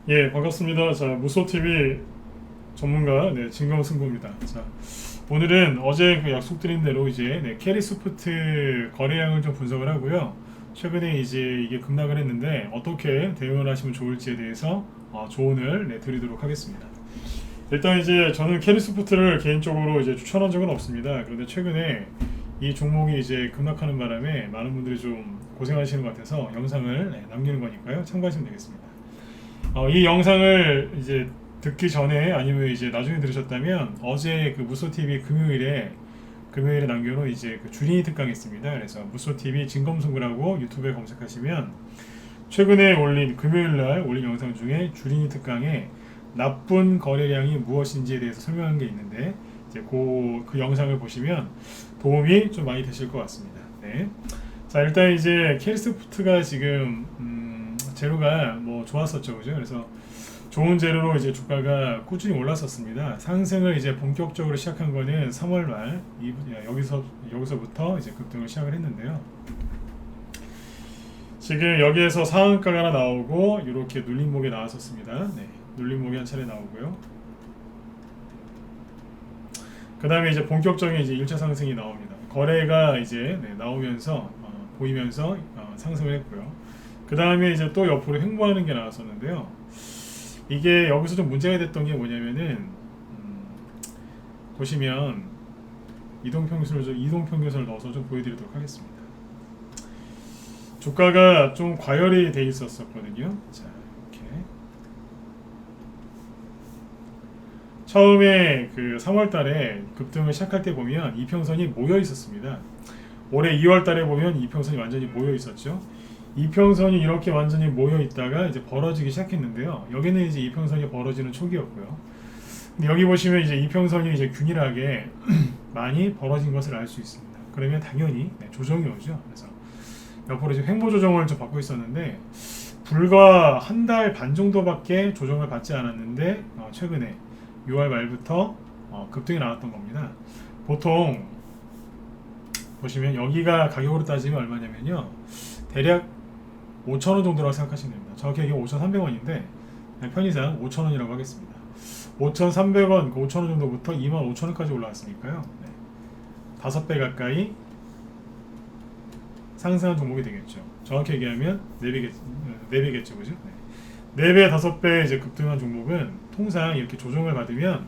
예, 반갑습니다. 자, 무소TV 전문가, 진검승부입니다. 자, 오늘은 어제 그 약속드린 대로 이제 캐리소프트 거래량을 좀 분석을 하고요. 최근에 이제 이게 급락을 했는데 어떻게 대응을 하시면 좋을지에 대해서 조언을 드리도록 하겠습니다. 일단 이제 저는 캐리소프트를 개인적으로 이제 추천한 적은 없습니다. 그런데 최근에 이 종목이 이제 급락하는 바람에 많은 분들이 좀 고생하시는 것 같아서 영상을 남기는 거니까요. 참고하시면 되겠습니다. 이 영상을 이제 듣기 전에 아니면 이제 나중에 들으셨다면 어제 그 무소TV 금요일에 남겨놓은 이제 그 주린이 특강 있습니다. 그래서 무소TV 진검승부라고 유튜브에 검색하시면 최근에 올린 금요일날 올린 영상 중에 주린이 특강에 나쁜 거래량이 무엇인지에 대해서 설명한 게 있는데 이제 그 영상을 보시면 도움이 좀 많이 되실 것 같습니다. 네. 자, 일단 이제 캐리소프트가 지금 재료가 뭐 좋았었죠, 그죠? 그래서 좋은 재료로 이제 주가가 꾸준히 올랐었습니다. 상승을 이제 본격적으로 시작한 거는 3월 말 여기서부터 이제 급등을 시작을 했는데요. 지금 여기에서 상한가가 하나 나오고 이렇게 눌림목에 나왔었습니다. 네, 눌림목이 한 차례 나오고요. 그 다음에 이제 본격적인 이제 1차 상승이 나옵니다. 거래가 이제 나오면서 보이면서 상승을 했고요. 그 다음에 이제 또 옆으로 횡보하는 게 나왔었는데요. 이게 여기서 좀 문제가 됐던 게 뭐냐면은 보시면 이동평균선을 넣어서 좀 보여드리도록 하겠습니다. 주가가 좀 과열이 돼 있었거든요. 자, 이렇게 처음에 그 3월달에 급등을 시작할 때 보면 이평선이 모여 있었습니다. 올해 2월달에 보면 이평선이 완전히 모여 있었죠. 이평선이 이렇게 완전히 모여 있다가 이제 벌어지기 시작했는데요. 여기는 이제 이평선이 벌어지는 초기였고요. 근데 여기 보시면 이제 이평선이 이제 균일하게 많이 벌어진 것을 알 수 있습니다. 그러면 당연히 조정이 오죠. 그래서 옆으로 이제 횡보 조정을 좀 받고 있었는데 불과 한 달 반 정도밖에 조정을 받지 않았는데 최근에 6월 말부터 급등이 나왔던 겁니다. 보통 보시면 여기가 가격으로 따지면 얼마냐면요. 대략 5,000원 정도라고 생각하시면 됩니다. 정확히 이게 5,300원인데 편의상 5,000원이라고 하겠습니다. 5,300원, 5,000원 정도부터 25,000원까지 올라왔으니까요. 5배 가까이 상승한 종목이 되겠죠. 정확히 얘기하면 4배겠죠. 그죠? 4배, 5배 이제 급등한 종목은 통상 이렇게 조정을 받으면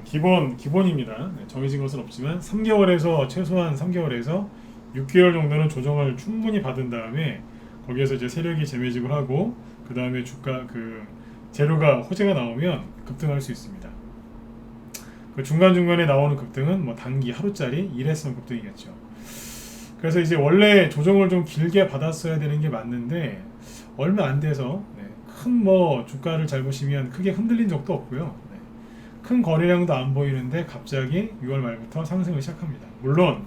기본입니다. 정해진 것은 없지만 3개월에서 최소한 3개월에서 6개월 정도는 조정을 충분히 받은 다음에 거기에서 이제 세력이 재매집을 하고 그 다음에 주가 그 재료가 호재가 나오면 급등할 수 있습니다. 그 중간중간에 나오는 급등은 뭐 단기 하루짜리 일회성 급등이겠죠. 그래서 이제 원래 조정을 좀 길게 받았어야 되는 게 맞는데 얼마 안 돼서 큰 뭐 주가를 잘 보시면 크게 흔들린 적도 없고요. 큰 거래량도 안 보이는데 갑자기 6월 말부터 상승을 시작합니다. 물론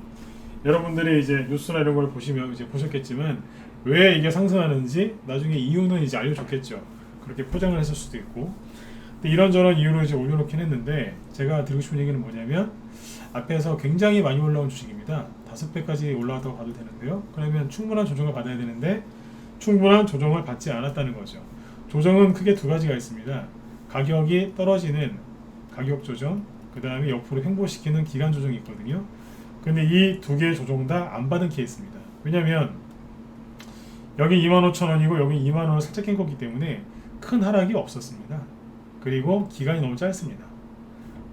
여러분들이 이제 뉴스나 이런 걸 보시면 이제 보셨겠지만 왜 이게 상승하는지 나중에 이유는 이제 알려줬겠죠. 그렇게 포장을 했을 수도 있고. 근데 이런저런 이유로 이제 올려놓긴 했는데 제가 드리고 싶은 얘기는 뭐냐면 앞에서 굉장히 많이 올라온 주식입니다. 5배까지 올라왔다고 봐도 되는데요. 그러면 충분한 조정을 받아야 되는데 충분한 조정을 받지 않았다는 거죠. 조정은 크게 두 가지가 있습니다. 가격이 떨어지는 가격 조정, 그 다음에 옆으로 횡보시키는 기간 조정이 있거든요. 근데 이 두 개의 조정 다 안 받은 케이스입니다. 왜냐면 여기 25,000원이고 여기 2만원을 살짝 깬 거기 때문에 큰 하락이 없었습니다. 그리고 기간이 너무 짧습니다.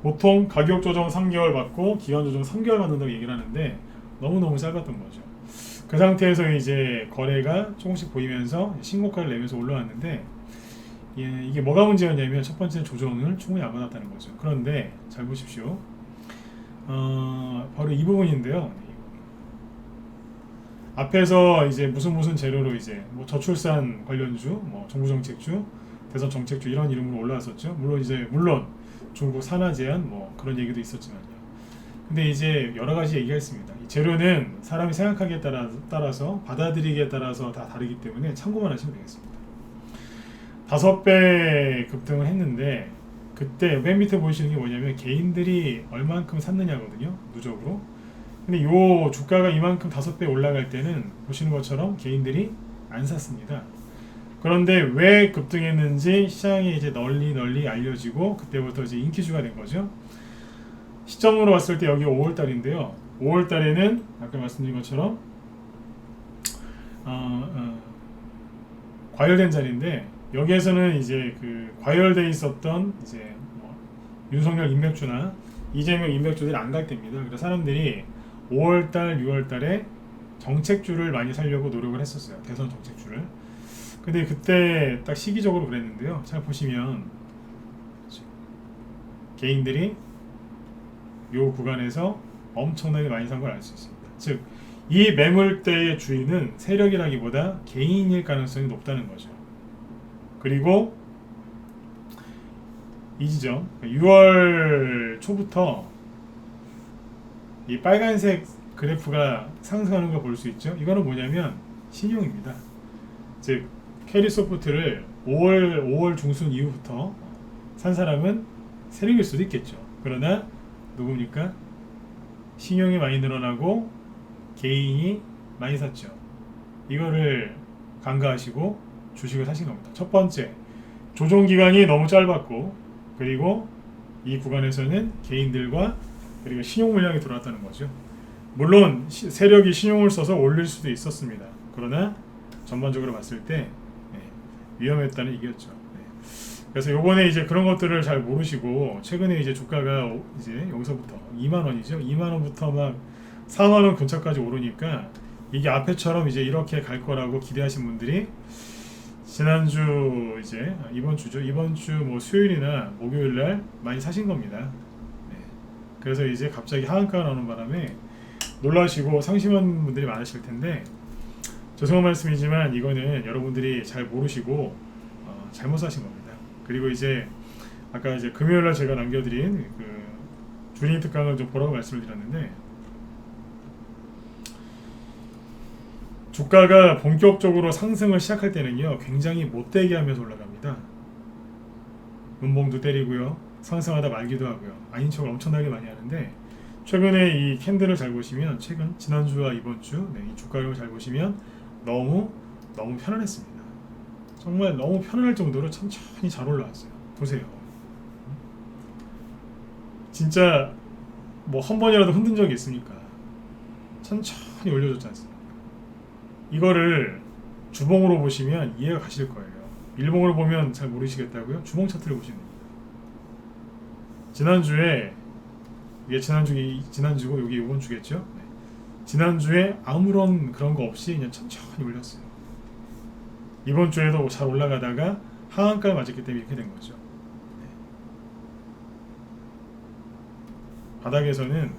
보통 가격 조정 3개월 받고 기간 조정 3개월 받는다고 얘기를 하는데 너무너무 짧았던 거죠. 그 상태에서 이제 거래가 조금씩 보이면서 신고가를 내면서 올라왔는데 이게 뭐가 문제였냐면 첫 번째는 조정을 충분히 안 받았다는 거죠. 그런데 잘 보십시오. 바로 이 부분인데요. 앞에서 이제 무슨 재료로 이제 뭐 저출산 관련주, 뭐 정부 정책주, 대선 정책주 이런 이름으로 올라왔었죠. 물론 중국 산화 제한 뭐 그런 얘기도 있었지만요. 근데 이제 여러 가지 얘기가 있습니다. 이 재료는 사람이 생각하기에 따라서 받아들이기에 따라서 다 다르기 때문에 참고만 하시면 되겠습니다. 5배 급등을 했는데 그때 맨 밑에 보이시는 게 뭐냐면 개인들이 얼만큼 샀느냐거든요. 누적으로. 근데 요 주가가 이만큼 5배 올라갈 때는 보시는 것처럼 개인들이 안 샀습니다. 그런데 왜 급등했는지 시장에 이제 널리 알려지고 그때부터 이제 인기주가 된 거죠. 시점으로 봤을 때 여기 5월 달인데요. 5월 달에는 아까 말씀드린 것처럼 과열된 자리인데 여기에서는 이제 그 과열돼 있었던 이제 뭐 윤석열 인맥주나 이재명 인맥주들이 안 갈 때입니다. 그래서 사람들이 5월 달, 6월 달에 정책주를 많이 살려고 노력을 했었어요. 대선 정책주를. 근데 그때 딱 시기적으로 그랬는데요. 잘 보시면 개인들이 요 구간에서 엄청나게 많이 산 걸 알 수 있습니다. 즉, 이 매물대의 주인은 세력이라기보다 개인일 가능성이 높다는 거죠. 그리고 이 지점 6월 초부터 이 빨간색 그래프가 상승하는 걸 볼 수 있죠. 이거는 뭐냐면 신용입니다. 즉 캐리소프트를 5월 중순 이후부터 산 사람은 세력일 수도 있겠죠. 그러나 누굽니까? 신용이 많이 늘어나고 개인이 많이 샀죠. 이거를 간과하시고 주식을 사신 겁니다. 첫 번째, 조정 기간이 너무 짧았고, 그리고 이 구간에서는 개인들과 그리고 신용 물량이 들어왔다는 거죠. 물론 세력이 신용을 써서 올릴 수도 있었습니다. 그러나 전반적으로 봤을 때 위험했다는 얘기였죠. 그래서 요번에 이제 그런 것들을 잘 모르시고 최근에 이제 주가가 이제 여기서부터 2만 원이죠. 2만 원부터 막 4만 원 근처까지 오르니까 이게 앞에처럼 이제 이렇게 갈 거라고 기대하신 분들이 지난주 이제 이번 주죠. 이번 주 뭐 수요일이나 목요일 날 많이 사신 겁니다. 그래서 이제 갑자기 하한가가 나오는 바람에 놀라시고 상심한 분들이 많으실 텐데 죄송한 말씀이지만 이거는 여러분들이 잘 모르시고 잘못 사신 겁니다. 그리고 이제 아까 이제 금요일날 제가 남겨드린 그 주린 특강을 좀 보라고 말씀을 드렸는데 주가가 본격적으로 상승을 시작할 때는요 굉장히 못되게 하면서 올라갑니다. 음봉도 때리고요 상승하다 말기도 하고요 아닌 척을 엄청나게 많이 하는데 최근에 이 캔들을 잘 보시면 지난주와 이번 주 이 주가를 잘 보시면 너무 편안했습니다. 정말 너무 편안할 정도로 천천히 잘 올라왔어요. 보세요. 진짜 뭐 한 번이라도 흔든 적이 있습니까? 천천히 올려줬지 않습니까? 이거를 주봉으로 보시면 이해가 가실 거예요. 일봉으로 보면 잘 모르시겠다고요? 주봉 차트를 보시면 됩니다. 지난주에 이게 지난주고 여기 이번 주겠죠? 네. 지난주에 아무런 그런 거 없이 그냥 천천히 올렸어요. 이번 주에도 잘 올라가다가 하한가를 맞았기 때문에 이렇게 된 거죠. 네. 바닥에서는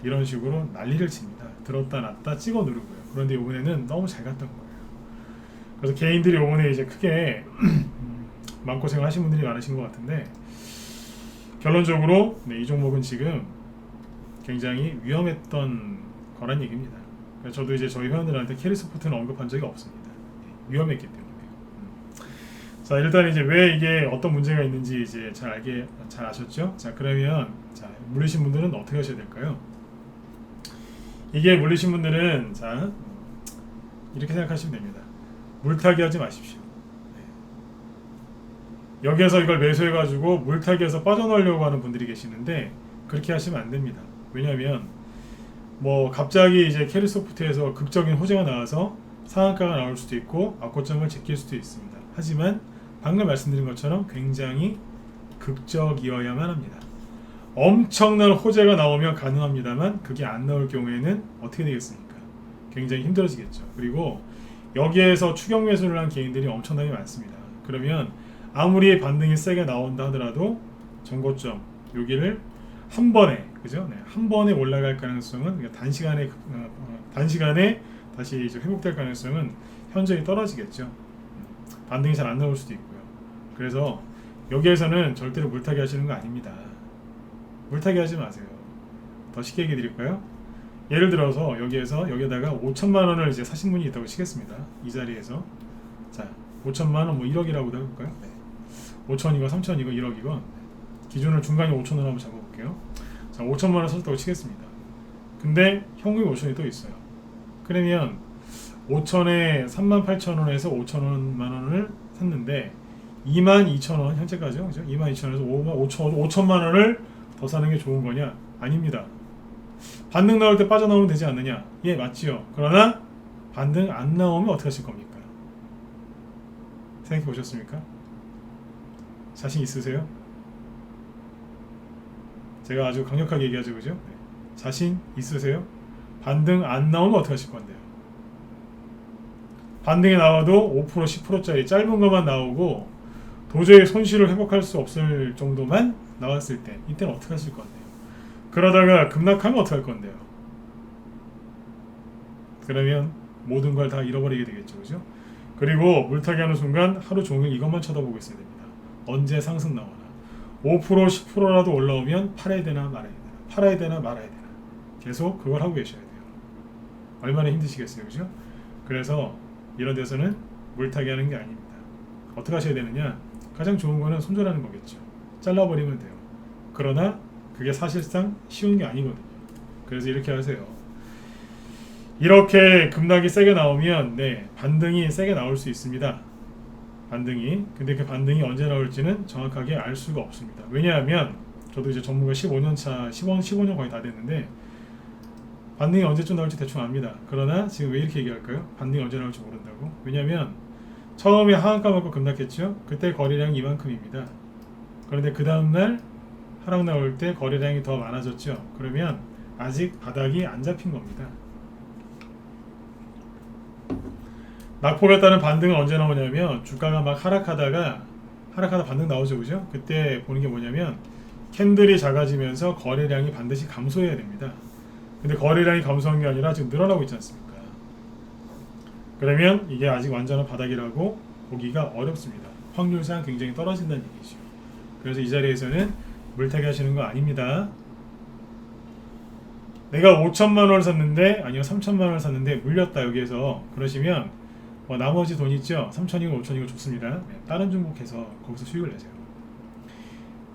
이런 식으로 난리를 칩니다. 들었다 놨다 찍어 누르고요. 그런데 이번에는 너무 잘 갔던 거예요. 그래서 개인들이 이번에 이제 크게 마음고생을 하신 분들이 많으신 것 같은데 결론적으로 이 종목은 지금 굉장히 위험했던 거란 얘기입니다. 저도 이제 저희 회원들한테 캐리스포트는 언급한 적이 없습니다. 위험했기 때문에. 자 일단 이제 왜 이게 어떤 문제가 있는지 이제 잘 아셨죠? 자 그러면 물리신 분들은 어떻게 하셔야 될까요? 이게 물리신 분들은 자 이렇게 생각하시면 됩니다. 물타기 하지 마십시오. 여기에서 이걸 매수해가지고 물타기에서 빠져나오려고 하는 분들이 계시는데 그렇게 하시면 안 됩니다. 왜냐하면 뭐 갑자기 이제 캐리소프트에서 극적인 호재가 나와서 상한가가 나올 수도 있고 악고점을 제낄 수도 있습니다. 하지만 방금 말씀드린 것처럼 굉장히 극적이어야만 합니다. 엄청난 호재가 나오면 가능합니다만 그게 안 나올 경우에는 어떻게 되겠습니까? 굉장히 힘들어지겠죠. 그리고 여기에서 추격 매수를 한 개인들이 엄청나게 많습니다. 그러면 아무리 반등이 세게 나온다 하더라도 전고점 여기를 한 번에 그죠? 네, 한 번에 올라갈 가능성은 단시간에 다시 이제 회복될 가능성은 현저히 떨어지겠죠. 반등이 잘 안 나올 수도 있고요. 그래서 여기에서는 절대로 물타기 하시는 거 아닙니다. 물타기 하지 마세요. 더 쉽게 얘기해 드릴까요? 예를 들어서 여기에다가 5천만 원을 이제 사신 분이 있다고 치겠습니다. 이 자리에서 자 5천만 원 뭐 1억이라고도 해볼까요? 네. 5천이고 3천이고 1억이건 기준을 중간에 5천으로 한번 잡아볼게요. 자 5천만 원 썼다고 치겠습니다. 근데 현금이 5천이 또 있어요. 그러면 5천에 38,000원에서 5천만 원을 샀는데 22,000원 현재까지요. 그죠? 22,000원에서 5천만 원을 더 사는 게 좋은 거냐? 아닙니다. 반등 나올 때 빠져나오면 되지 않느냐? 예, 맞지요. 그러나 반등 안 나오면 어떻게 하실 겁니까? 생각해 보셨습니까? 자신 있으세요? 제가 아주 강력하게 얘기하죠, 그죠? 네. 자신 있으세요? 반등 안 나오면 어떻게 하실 건데요? 반등이 나와도 5% 10%짜리 짧은 것만 나오고 도저히 손실을 회복할 수 없을 정도만 나왔을 때 이때는 어떻게 하실 건데요? 그러다가 급락하면 어떻게 할 건데요? 그러면 모든 걸 다 잃어버리게 되겠죠, 그죠? 그리고 물타기 하는 순간 하루 종일 이것만 쳐다보고 있어야 됩니다. 언제 상승 나오나. 5% 10%라도 올라오면 팔아야 되나 말아야 되나, 팔아야 되나 말아야 되나, 계속 그걸 하고 계셔야 돼요. 얼마나 힘드시겠어요, 그죠? 그래서 이런 데서는 물타기 하는 게 아닙니다. 어떻게 하셔야 되느냐? 가장 좋은 거는 손절하는 거겠죠. 잘라버리면 돼요. 그러나 그게 사실상 쉬운 게 아니거든요. 그래서 이렇게 하세요. 이렇게 급락이 세게 나오면 반등이 세게 나올 수 있습니다. 반등이. 근데 그 반등이 언제 나올지는 정확하게 알 수가 없습니다. 왜냐하면 저도 이제 전문가 15년 거의 다 됐는데 반등이 언제쯤 나올지 대충 압니다. 그러나 지금 왜 이렇게 얘기할까요? 반등이 언제 나올지 모른다고? 왜냐하면 처음에 하한가 맞고 급락했죠. 그때 거래량이 이만큼입니다. 그런데 그 다음날 하락 나올 때 거래량이 더 많아졌죠. 그러면 아직 바닥이 안 잡힌 겁니다. 낙폭에 따른 반등은 언제 나오냐면 주가가 막 하락하다 반등 나오죠, 그죠? 그때 보는 게 뭐냐면 캔들이 작아지면서 거래량이 반드시 감소해야 됩니다. 근데 거래량이 감소한 게 아니라 지금 늘어나고 있지 않습니까? 그러면 이게 아직 완전한 바닥이라고 보기가 어렵습니다. 확률상 굉장히 떨어진다는 얘기죠. 그래서 이 자리에서는 물타기 하시는 거 아닙니다. 내가 5천만 원을 샀는데 아니요 3천만 원을 샀는데 물렸다 여기에서 그러시면 나머지 돈 있죠? 3천이고 5천이고 좋습니다. 다른 종목해서 거기서 수익을 내세요.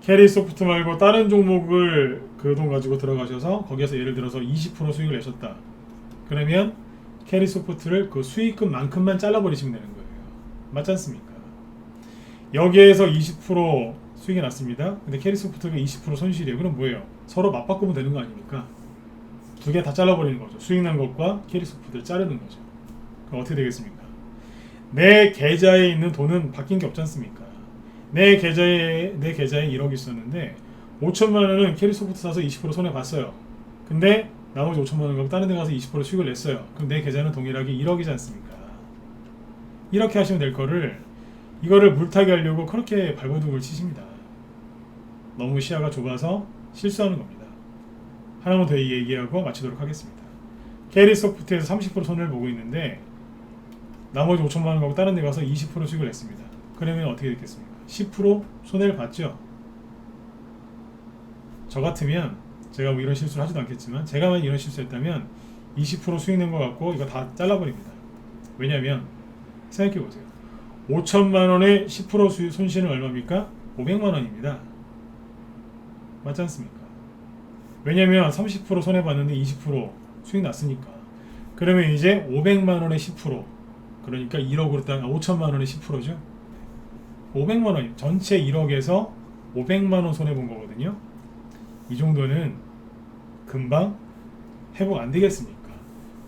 캐리소프트 말고 다른 종목을 그 돈 가지고 들어가셔서 거기에서 예를 들어서 20% 수익을 내셨다. 그러면 캐리소프트를 그 수익금만큼만 잘라버리시면 되는 거예요. 맞지 않습니까? 여기에서 20% 수익이 났습니다. 근데 캐리소프트가 20% 손실이에요. 그럼 뭐예요? 서로 맞바꾸면 되는 거 아닙니까? 두 개 다 잘라버리는 거죠. 수익 난 것과 캐리소프트를 자르는 거죠. 그럼 어떻게 되겠습니까? 내 계좌에 있는 돈은 바뀐 게 없지 않습니까? 내 계좌에 1억 있었는데 5천만 원은 캐리소프트 사서 20% 손해 봤어요. 근데 나머지 5천만 원 갖고 다른 데 가서 20% 수익을 냈어요. 그럼 내 계좌는 동일하게 1억이지 않습니까? 이렇게 하시면 될 거를 이거를 물타기 하려고 그렇게 발버둥을 치십니다. 너무 시야가 좁아서 실수하는 겁니다. 하나만 더 얘기하고 마치도록 하겠습니다. 캐리소프트에서 30% 손해를 보고 있는데 나머지 5천만 원 갖고 다른 데 가서 20% 수익을 냈습니다. 그러면 어떻게 됐겠습니까? 10% 손해를 봤죠. 저 같으면 제가 뭐 이런 실수를 하지도 않겠지만 제가만 이런 실수했다면 20% 수익 낸 것 같고 이거 다 잘라버립니다. 왜냐하면 생각해보세요. 5천만 원의 10% 손실은 얼마입니까? 500만 원입니다. 맞지 않습니까? 왜냐하면 30% 손해봤는데 20% 수익 났으니까. 그러면 이제 500만 원의 10% 그러니까 1억으로 따면 5천만 원의 10%죠. 500만 원 전체 1억에서 500만 원 손해본 거거든요. 이 정도는 금방 회복 안 되겠습니까?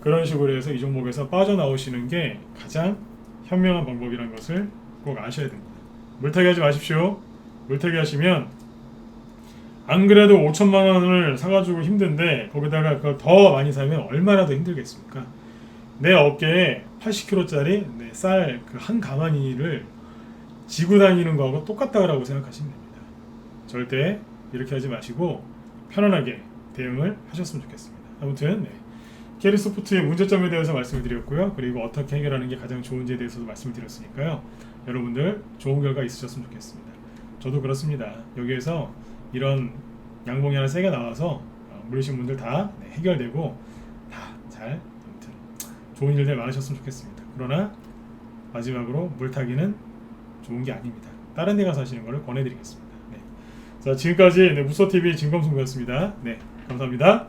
그런 식으로 해서 이 종목에서 빠져나오시는 게 가장 현명한 방법이라는 것을 꼭 아셔야 됩니다. 물타기 하지 마십시오. 물타기 하시면 안 그래도 5천만 원을 사가지고 힘든데 거기다가 그걸 더 많이 사면 얼마나 더 힘들겠습니까? 내 어깨에 80kg짜리 쌀 그 한 가마니를 지고 다니는 거하고 똑같다고 생각하시면 됩니다. 절대 이렇게 하지 마시고 편안하게 대응을 하셨으면 좋겠습니다. 아무튼 캐리소프트의 문제점에 대해서 말씀을 드렸고요. 그리고 어떻게 해결하는 게 가장 좋은지에 대해서도 말씀을 드렸으니까요. 여러분들 좋은 결과 있으셨으면 좋겠습니다. 저도 그렇습니다. 여기에서 이런 양봉이 하나 세게 나와서 물리신 분들 다 해결되고 다 잘 아무튼 좋은 일들 많으셨으면 좋겠습니다. 그러나 마지막으로 물타기는 좋은 게 아닙니다. 다른 데 가서 하시는 것을 권해드리겠습니다. 자, 지금까지 무소TV 진검승부였습니다. 감사합니다.